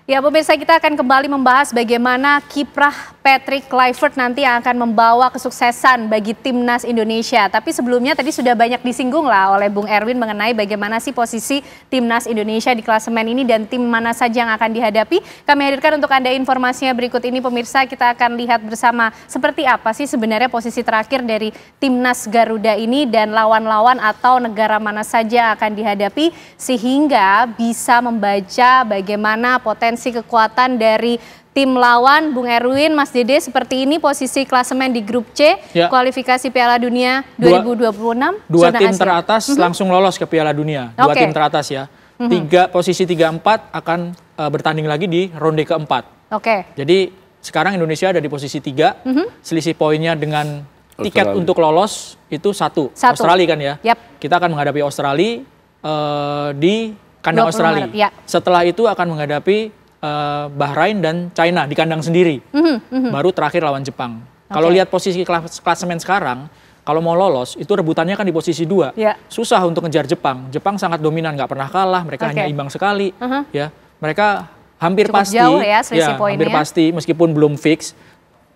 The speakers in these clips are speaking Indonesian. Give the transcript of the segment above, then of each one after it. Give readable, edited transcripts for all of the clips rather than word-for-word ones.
Ya, pemirsa, kita akan kembali membahas bagaimana kiprah Patrick Kluivert nanti yang akan membawa kesuksesan bagi timnas Indonesia. Tapi sebelumnya tadi sudah banyak disinggung lah oleh Bung Erwin mengenai bagaimana sih posisi timnas Indonesia di klasemen ini dan tim mana saja yang akan dihadapi. Kami hadirkan untuk Anda informasinya berikut ini, pemirsa. Kita akan lihat bersama seperti apa sih sebenarnya posisi terakhir dari timnas Garuda ini dan lawan-lawan atau negara mana saja akan dihadapi sehingga bisa membaca bagaimana potensi kekuatan dari tim lawan. Bung Erwin, Mas Dede, seperti ini posisi klasemen di grup C, kualifikasi Piala Dunia 2026. Dua tim teratas langsung lolos ke Piala Dunia. Dua tim teratas ya. Posisi 3-4 akan bertanding lagi di ronde keempat. Jadi sekarang Indonesia ada di posisi 3, selisih poinnya dengan tiket untuk lolos itu satu. Australia kan ya. Kita akan menghadapi Australia di kandang Australia. Setelah itu akan menghadapi Bahrain dan China di kandang sendiri. Baru terakhir lawan Jepang. Kalau lihat posisi klasemen sekarang, kalau mau lolos itu rebutannya kan di posisi 2. Susah untuk ngejar Jepang. Jepang sangat dominan, nggak pernah kalah. Mereka hanya imbang sekali. Ya, mereka hampir cukup pasti, jauh ya, hampir pasti meskipun belum fix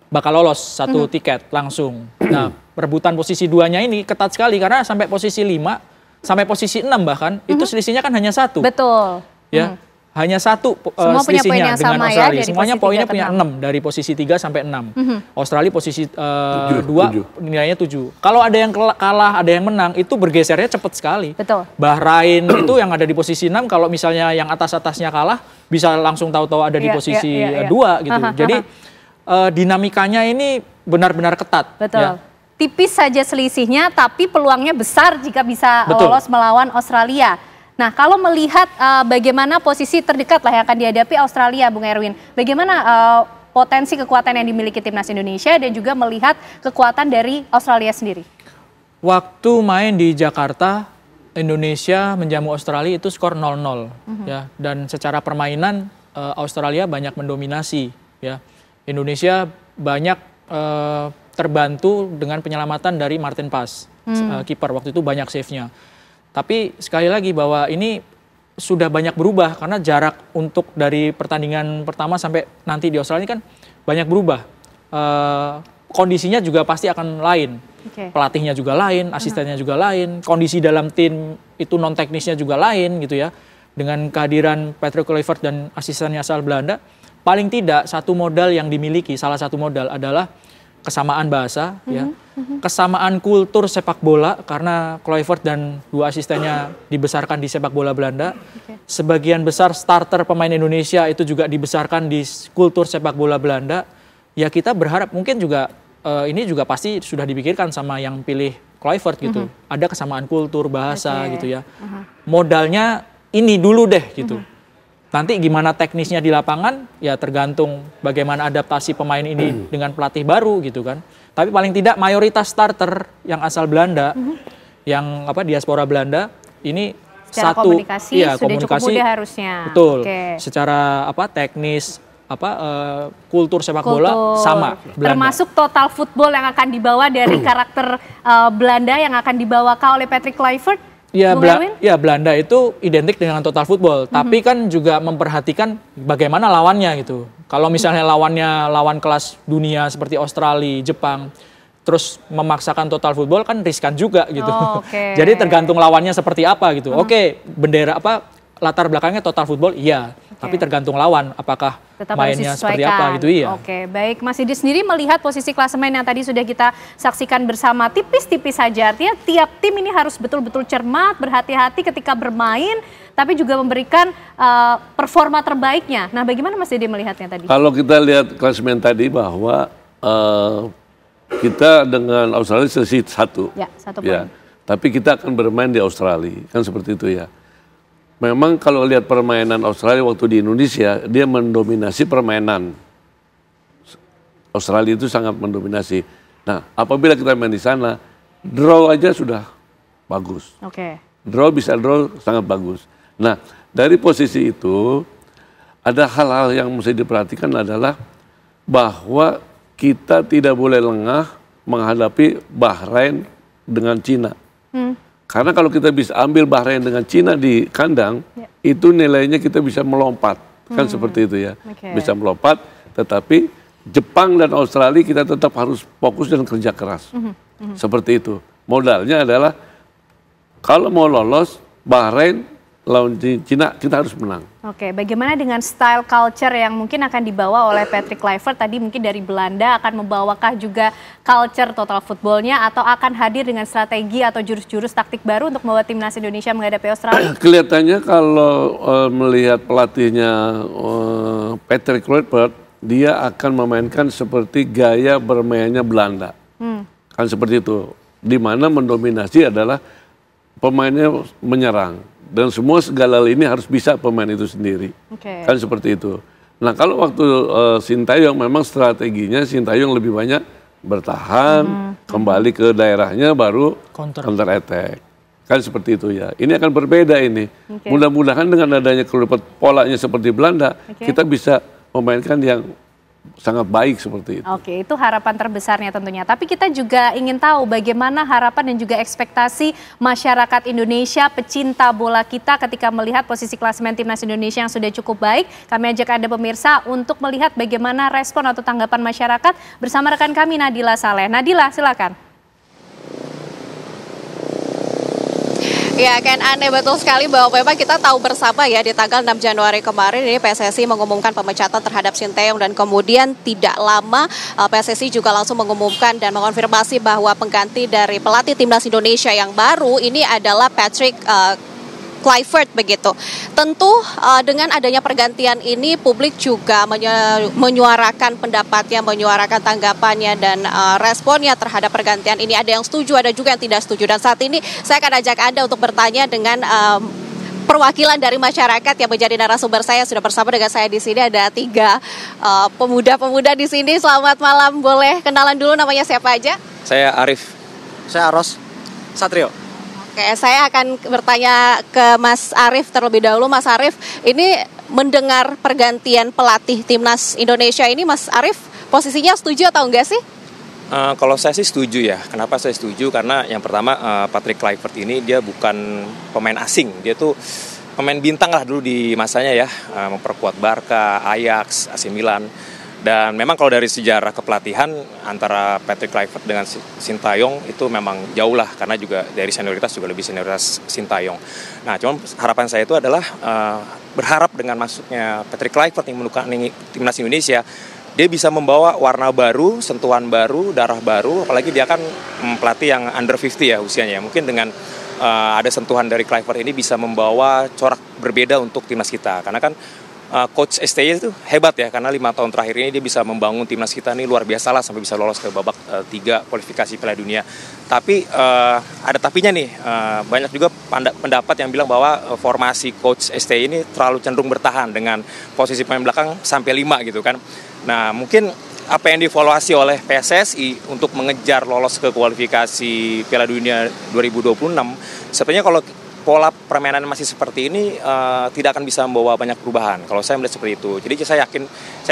bakal lolos satu tiket langsung. Nah, rebutan posisi 2-nya ini ketat sekali karena sampai posisi 5, sampai posisi 6 bahkan itu selisihnya kan hanya 1. Betul. Ya. Hanya 1 selisihnya dengan Australia. Semuanya poinnya punya 6 dari posisi 3 sampai 6. Australia posisi 2 nilainya 7. Kalau ada yang kalah, ada yang menang, itu bergesernya cepat sekali. Betul. Bahrain itu yang ada di posisi 6, kalau misalnya yang atas-atasnya kalah, bisa langsung tahu-tahu ada di posisi 2 gitu. Jadi dinamikanya ini benar-benar ketat. Betul. Tipis saja selisihnya, tapi peluangnya besar jika bisa lolos melawan Australia. Nah, kalau melihat bagaimana posisi terdekat lah yang akan dihadapi Australia, Bung Erwin, bagaimana potensi kekuatan yang dimiliki timnas Indonesia dan juga melihat kekuatan dari Australia sendiri? Waktu main di Jakarta, Indonesia menjamu Australia itu skor 0-0 ya, dan secara permainan Australia banyak mendominasi ya. Indonesia banyak terbantu dengan penyelamatan dari Martin Paes, kiper, waktu itu banyak save-nya. Tapi sekali lagi bahwa ini sudah banyak berubah karena jarak untuk dari pertandingan pertama sampai nanti di Australia kan banyak berubah. Kondisinya juga pasti akan lain. Pelatihnya juga lain, asistennya juga lain, kondisi dalam tim itu non teknisnya juga lain gitu ya. Dengan kehadiran Patrick Kluivert dan asistennya asal Belanda, paling tidak satu modal yang dimiliki, salah satu modal adalah kesamaan bahasa, ya, kesamaan kultur sepak bola karena Kluivert dan 2 asistennya dibesarkan di sepak bola Belanda. Sebagian besar starter pemain Indonesia itu juga dibesarkan di kultur sepak bola Belanda. Ya kita berharap mungkin juga ini juga pasti sudah dipikirkan sama yang pilih Kluivert gitu. Ada kesamaan kultur bahasa gitu ya. Modalnya ini dulu deh gitu. Nanti gimana teknisnya di lapangan, ya tergantung bagaimana adaptasi pemain ini dengan pelatih baru gitu kan. Tapi paling tidak mayoritas starter yang asal Belanda, yang diaspora Belanda, ini secara satu komunikasi sudah cukup mudah harusnya. Betul. Secara teknis, kultur sepak bola sama Belanda. Termasuk total football yang akan dibawa dari karakter Belanda yang akan dibawakan oleh Patrick Kluivert. Ya, Belanda itu identik dengan total football, tapi kan juga memperhatikan bagaimana lawannya gitu. Kalau misalnya lawan kelas dunia seperti Australia, Jepang, terus memaksakan total football kan riskan juga gitu. Jadi tergantung lawannya seperti apa gitu. Bendera latar belakangnya total football, iya. Tapi tergantung lawan, apakah tetap mainnya seperti apa gitu, iya. Baik, Mas Didi sendiri melihat posisi klasemen yang tadi sudah kita saksikan bersama tipis-tipis saja. Artinya tiap tim ini harus betul-betul cermat, berhati-hati ketika bermain, tapi juga memberikan performa terbaiknya. Nah, bagaimana Mas Didi melihatnya tadi? Kalau kita lihat klasemen tadi bahwa kita dengan Australia selisih 1. Ya, 1 poin. Tapi kita akan bermain di Australia, kan seperti itu ya. Memang kalau lihat permainan Australia waktu di Indonesia, dia mendominasi permainan. Australia itu sangat mendominasi. Nah, apabila kita main di sana, draw aja sudah bagus. Draw sangat bagus. Nah, dari posisi itu, ada hal-hal yang mesti diperhatikan adalah bahwa kita tidak boleh lengah menghadapi Bahrain dengan Cina. Karena kalau kita bisa ambil Bahrain dengan Cina di kandang, itu nilainya kita bisa melompat. Kan seperti itu ya. Bisa melompat, tetapi Jepang dan Australia kita tetap harus fokus dan kerja keras. Seperti itu. Modalnya adalah kalau mau lolos Bahrain lawan Cina kita harus menang. Oke, bagaimana dengan style culture yang mungkin akan dibawa oleh Patrick Kluivert tadi mungkin dari Belanda, akan membawakah juga culture total footballnya atau akan hadir dengan strategi atau jurus-jurus taktik baru untuk membawa timnas Indonesia menghadapi Australia? Kelihatannya kalau melihat pelatihnya Patrick Kluivert, dia akan memainkan seperti gaya bermainnya Belanda. Kan seperti itu. Di mana mendominasi adalah pemainnya menyerang. Dan semua segala ini harus bisa pemain itu sendiri. Kan seperti itu. Nah kalau waktu Sintayong memang strateginya Sintayong lebih banyak bertahan, kembali ke daerahnya baru counter attack. Kan seperti itu ya. Ini akan berbeda ini. Mudah-mudahan dengan adanya polanya seperti Belanda, kita bisa memainkan yang sangat baik seperti itu. Oke, itu harapan terbesarnya tentunya. Tapi kita juga ingin tahu bagaimana harapan dan juga ekspektasi masyarakat Indonesia, pecinta bola kita ketika melihat posisi klasemen timnas Indonesia yang sudah cukup baik. Kami ajak Anda pemirsa untuk melihat bagaimana respon atau tanggapan masyarakat bersama rekan kami Nadila Saleh. Nadila, silakan. Ya, kan aneh betul sekali bahwa memang kita tahu bersama ya di tanggal 6 Januari kemarin ini PSSI mengumumkan pemecatan terhadap Sintayong dan kemudian tidak lama PSSI juga langsung mengumumkan dan mengonfirmasi bahwa pengganti dari pelatih timnas Indonesia yang baru ini adalah Patrick Kluivert begitu. Tentu dengan adanya pergantian ini publik juga menyuarakan pendapatnya, menyuarakan tanggapannya dan responnya terhadap pergantian ini. Ada yang setuju, ada juga yang tidak setuju. Dan saat ini saya akan ajak Anda untuk bertanya dengan perwakilan dari masyarakat yang menjadi narasumber saya. Sudah bersama dengan saya di sini ada 3 pemuda-pemuda di sini. Selamat malam, boleh kenalan dulu namanya siapa aja? Saya Arif. Saya Aros. Satrio. Oke, saya akan bertanya ke Mas Arif terlebih dahulu. Mas Arif, ini mendengar pergantian pelatih timnas Indonesia ini, Mas Arif posisinya setuju atau enggak sih? Kalau saya sih setuju ya. Kenapa saya setuju? Karena yang pertama Patrick Kluivert ini dia bukan pemain asing. Dia tuh pemain bintang lah dulu di masanya ya. Memperkuat Barca, Ajax, AC Milan. Dan memang kalau dari sejarah kepelatihan antara Patrick Kluivert dengan Sintayong itu memang jauh lah, karena juga dari senioritas juga lebih senioritas Sintayong. Nah, cuman harapan saya itu adalah berharap dengan masuknya Patrick Kluivert yang menukani timnas Indonesia, dia bisa membawa warna baru, sentuhan baru, darah baru, apalagi dia kan pelatih yang under 50 ya usianya. Mungkin dengan ada sentuhan dari Kluivert ini bisa membawa corak berbeda untuk timnas kita, karena kan Coach STY itu hebat ya, karena 5 tahun terakhir ini dia bisa membangun timnas kita ini luar biasa lah sampai bisa lolos ke babak 3 kualifikasi Piala Dunia. Tapi ada tapinya nih, banyak juga pendapat yang bilang bahwa formasi Coach STY ini terlalu cenderung bertahan dengan posisi pemain belakang sampai 5 gitu kan. Nah mungkin apa yang dievaluasi oleh PSSI untuk mengejar lolos ke kualifikasi Piala Dunia 2026, sebenarnya kalau pola permainan masih seperti ini tidak akan bisa membawa banyak perubahan. Kalau saya melihat seperti itu. Jadi saya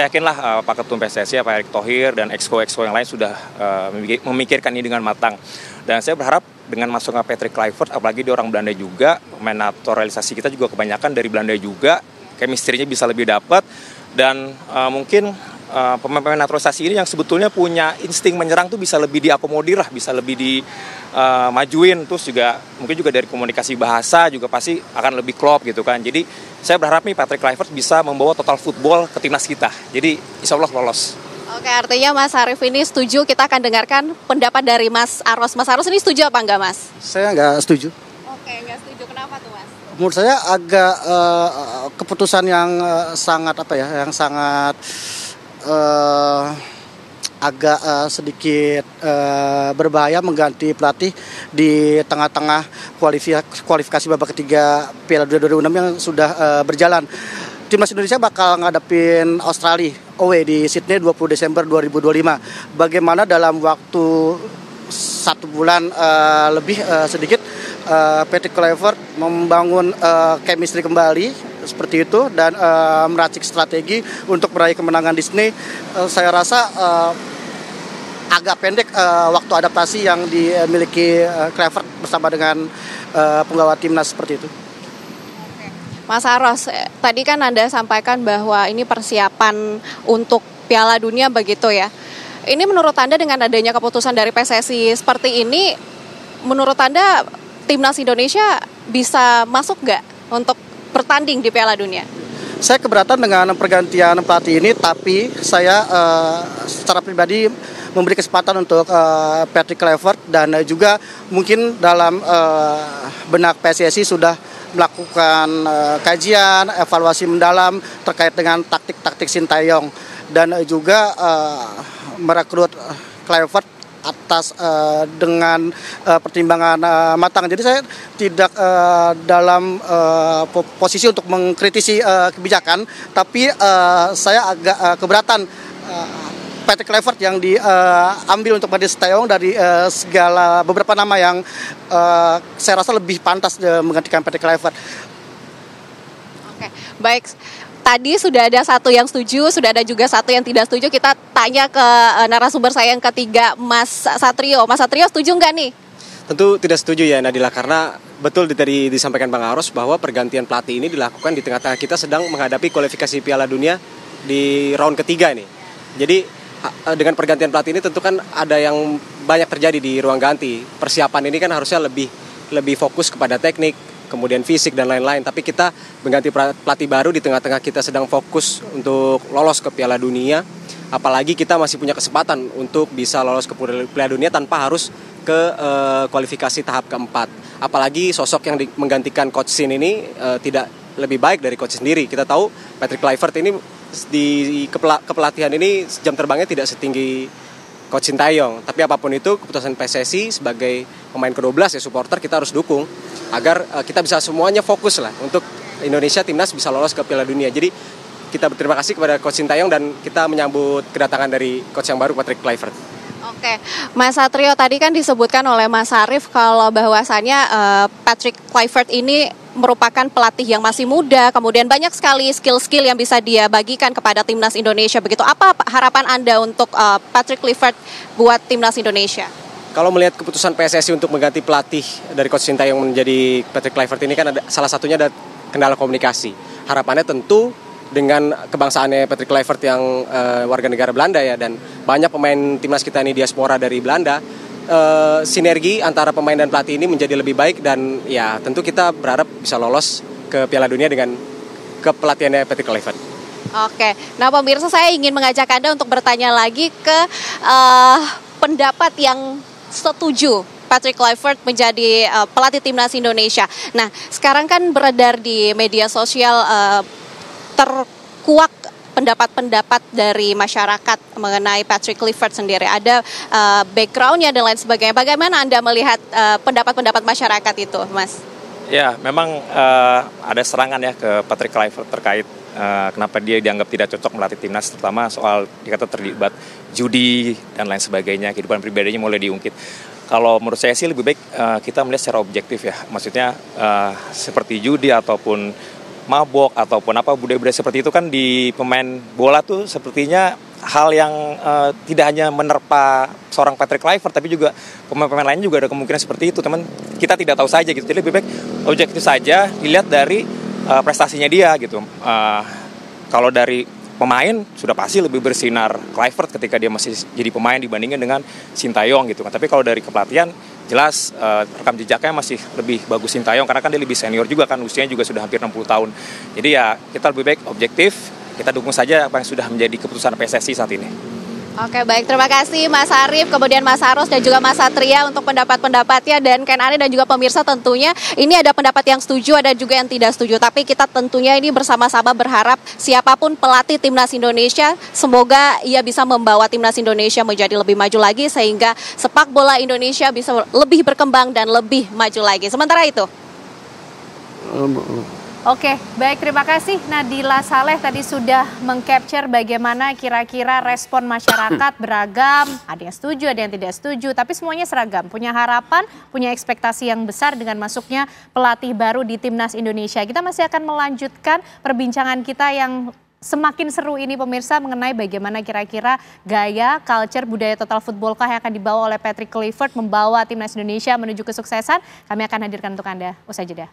yakinlah Pak Ketum PSSI, Pak Erick Thohir dan exco yang lain sudah memikirkan ini dengan matang. Dan saya berharap dengan masuknya Patrick Kluivert, apalagi dia orang Belanda juga, pemain naturalisasi kita juga kebanyakan dari Belanda juga, chemistry-nya bisa lebih dapat dan mungkin pemain-pemain naturalisasi ini yang sebetulnya punya insting menyerang tuh bisa lebih diakomodir lah, bisa lebih dimajuin, terus juga mungkin juga dari komunikasi bahasa juga pasti akan lebih klop gitu kan. Jadi saya berharap nih Patrick Kluivert bisa membawa total football ke timnas kita. Jadi insya Allah lolos. Oke, artinya Mas Arif ini setuju. Kita akan dengarkan pendapat dari Mas Aros. Mas Aros ini setuju apa enggak, Mas? Saya nggak setuju. Oke, nggak setuju. Kenapa tuh, Mas? Menurut saya agak keputusan yang sangat yang sangat agak sedikit berbahaya mengganti pelatih di tengah-tengah kualifikasi babak ketiga Piala Dunia 2006 yang sudah berjalan. Timnas Indonesia bakal ngadepin Australia away di Sydney 20 Desember 2025. Bagaimana dalam waktu 1 bulan lebih sedikit Patrick Kluivert membangun chemistry kembali seperti itu dan meracik strategi untuk meraih kemenangan di Sydney. Saya rasa agak pendek waktu adaptasi yang dimiliki Kluivert bersama dengan penggawa timnas seperti itu. Mas Aros, tadi kan Anda sampaikan bahwa ini persiapan untuk Piala Dunia begitu ya. Ini menurut Anda dengan adanya keputusan dari PSSI seperti ini, menurut Anda timnas Indonesia bisa masuk nggak untuk bertanding di Piala Dunia? Saya keberatan dengan pergantian pelatih ini, tapi saya secara pribadi memberi kesempatan untuk Patrick Kluivert, dan juga mungkin dalam benak PSSI sudah melakukan kajian, evaluasi mendalam terkait dengan taktik-taktik Sintayong, dan juga merekrut Kluivert atas dengan pertimbangan matang. Jadi saya tidak dalam posisi untuk mengkritisi kebijakan, tapi saya agak keberatan Patrick Kluivert yang diambil untuk mengganti Sintayong dari segala beberapa nama yang saya rasa lebih pantas menggantikan Patrick Kluivert. Oke, baik. Tadi sudah ada satu yang setuju, sudah ada juga satu yang tidak setuju. Kita tanya ke narasumber saya yang ketiga, Mas Satrio. Mas Satrio, setuju nggak nih? Tentu tidak setuju ya Nadila, karena betul dari disampaikan Bang Aros bahwa pergantian pelatih ini dilakukan di tengah-tengah kita sedang menghadapi kualifikasi Piala Dunia di round ketiga nih. Jadi dengan pergantian pelatih ini tentu kan ada yang banyak terjadi di ruang ganti. Persiapan ini kan harusnya lebih fokus kepada teknik, kemudian fisik dan lain-lain. Tapi kita mengganti pelatih baru di tengah-tengah kita sedang fokus untuk lolos ke Piala Dunia. Apalagi kita masih punya kesempatan untuk bisa lolos ke Piala Dunia tanpa harus ke kualifikasi tahap keempat. Apalagi sosok yang menggantikan Coach Shin ini tidak lebih baik dari Coach sendiri. Kita tahu Patrick Kluivert ini di kepelatihan ini jam terbangnya tidak setinggi Coach Sintayong. Tapi apapun itu keputusan PSSI sebagai pemain ke-12 ya supporter kita harus dukung agar kita bisa semuanya fokus lah untuk Indonesia timnas bisa lolos ke Piala Dunia. Jadi kita berterima kasih kepada Coach Sintayong dan kita menyambut kedatangan dari coach yang baru Patrick Kluivert. Oke, Mas Satrio, tadi kan disebutkan oleh Mas Arief kalau bahwasannya Patrick Kluivert ini merupakan pelatih yang masih muda, kemudian banyak sekali skill-skill yang bisa dia bagikan kepada timnas Indonesia. Begitu, apa harapan Anda untuk Patrick Kluivert buat timnas Indonesia? Kalau melihat keputusan PSSI untuk mengganti pelatih dari Coach Sintayong menjadi Patrick Kluivert ini kan salah satunya ada kendala komunikasi. Harapannya tentu dengan kebangsaannya Patrick Kluivert yang warga negara Belanda ya, dan banyak pemain timnas kita ini diaspora dari Belanda, sinergi antara pemain dan pelatih ini menjadi lebih baik, dan ya tentu kita berharap bisa lolos ke Piala Dunia dengan kepelatihannya Patrick Kluivert. Oke, nah pemirsa, saya ingin mengajak Anda untuk bertanya lagi ke pendapat yang setuju Patrick Kluivert menjadi pelatih timnas Indonesia. Nah, sekarang kan beredar di media sosial terkuak pendapat-pendapat dari masyarakat mengenai Patrick Kluivert sendiri. Ada background-nya dan lain sebagainya. Bagaimana Anda melihat pendapat-pendapat masyarakat itu, Mas? Ya, memang ada serangan ya ke Patrick Kluivert terkait kenapa dia dianggap tidak cocok melatih timnas, terutama soal dikata terlibat judi dan lain sebagainya, kehidupan pribadinya mulai diungkit. Kalau menurut saya sih lebih baik kita melihat secara objektif ya, maksudnya seperti judi ataupun mabok ataupun apa budaya-budaya seperti itu kan di pemain bola tuh sepertinya hal yang tidak hanya menerpa seorang Patrick Kluivert, tapi juga pemain-pemain lain juga ada kemungkinan seperti itu. Teman, kita tidak tahu saja gitu. Jadi lebih baik objektif saja dilihat dari prestasinya dia gitu. Kalau dari pemain sudah pasti lebih bersinar Kluivert ketika dia masih jadi pemain dibandingkan dengan Sintayong gitu kan. Tapi kalau dari kepelatihan jelas rekam jejaknya masih lebih bagus Sintayong karena kan dia lebih senior juga kan, usianya juga sudah hampir 60 tahun. Jadi ya kita lebih baik objektif, kita dukung saja apa yang sudah menjadi keputusan PSSI saat ini. Oke, baik, terima kasih Mas Arief, kemudian Mas Aros dan juga Mas Satria untuk pendapat-pendapatnya, dan Ken Ani dan juga pemirsa tentunya ini ada pendapat yang setuju, ada juga yang tidak setuju, tapi kita tentunya ini bersama-sama berharap siapapun pelatih timnas Indonesia, semoga ia bisa membawa timnas Indonesia menjadi lebih maju lagi sehingga sepak bola Indonesia bisa lebih berkembang dan lebih maju lagi. Sementara itu. Oke, baik, terima kasih Nadila Saleh tadi sudah mengcapture bagaimana kira-kira respon masyarakat beragam, ada yang setuju, ada yang tidak setuju, tapi semuanya seragam, punya harapan, punya ekspektasi yang besar dengan masuknya pelatih baru di timnas Indonesia. Kita masih akan melanjutkan perbincangan kita yang semakin seru ini pemirsa mengenai bagaimana kira-kira gaya, culture, budaya total footballkah yang akan dibawa oleh Patrick Kluivert membawa timnas Indonesia menuju kesuksesan. Kami akan hadirkan untuk Anda usai jeda.